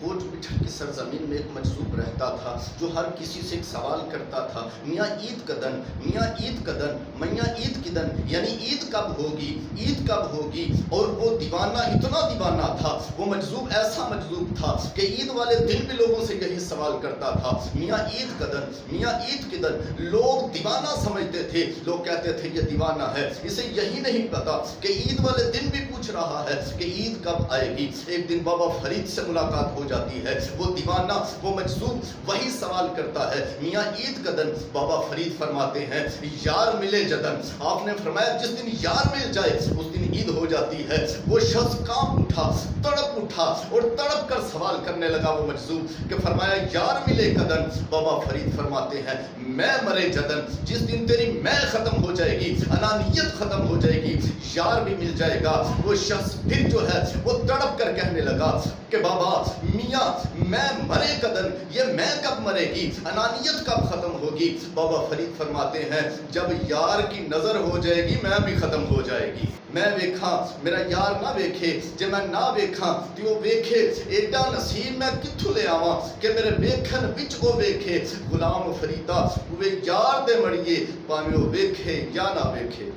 کوٹ پٹھن کی سرزمین میں ایک مجذوب رہتا تھا جو ہر کسی سے ایک سوال کرتا تھا، میاں عید کدن، میاں عید کدن، میاں عید کدن، یعنی عید کب ہوگی، عید کب ہوگی۔ اور وہ دیوانہ، اتنا دیوانہ تھا وہ مجذوب، ایسا مجذوب تھا کہ عید والے دن بھی لوگوں سے یہی سوال کرتا تھا، میاں عید کدن، میاں عید کدن۔ لوگ دیوانہ سمجھتے تھے، لوگ کہتے تھے یہ دیوانہ ہے، اسے یہی نہیں پتا کہ عید والے دن بھی پوچھ رہا ہے کہ عید کب آئے گی۔ ایک دن بابا فرید سے ملاقات ہو جاتی ہے، وہ دیوانہ، وہ مجذوب وہی سوال کرتا ہے، میاں عید کدن۔ بابا فرید فرماتے ہیں یار ملے جدن۔ آپ نے فرمایا جس دن یار مل جائے اس دن عید ہو جاتی ہے۔ وہ شخص کانپ اٹھا، تڑپ اٹھا اور تڑپ کر سوال کرنے لگا وہ مجذوب کہ فرمایا یار ملے کدن۔ بابا فرید فرماتے ہیں میں مرے جدن، جس دن تیری میں ختم ہو جائے گی، انانیت ختم ہو جائے گی، یار بھی مل جائے گا۔ وہ شخص پھر جو ہے وہ تڑپ کر کہنے لگا کہ بابا میاں میں مرے کدن، یہ میں کب مرے گی، انانیت کب ختم ہوگی۔ بابا فرید فرماتے ہیں جب یار کی نظر ہو جائے گی میں بھی ختم ہو جائے گی۔ میں ویکھاں میرا یار نہ ویکھے، جے میں نہ ویکھاں تے وہ ویکھے، ایڈا نصیب میں کتھوں لے آواں کہ میرے ویکھن وچ وہ ویکھے۔ غلام فریدا ہوئے یار دے مڑیے، پاویں وہ ویکھے یا نہ ویکھے۔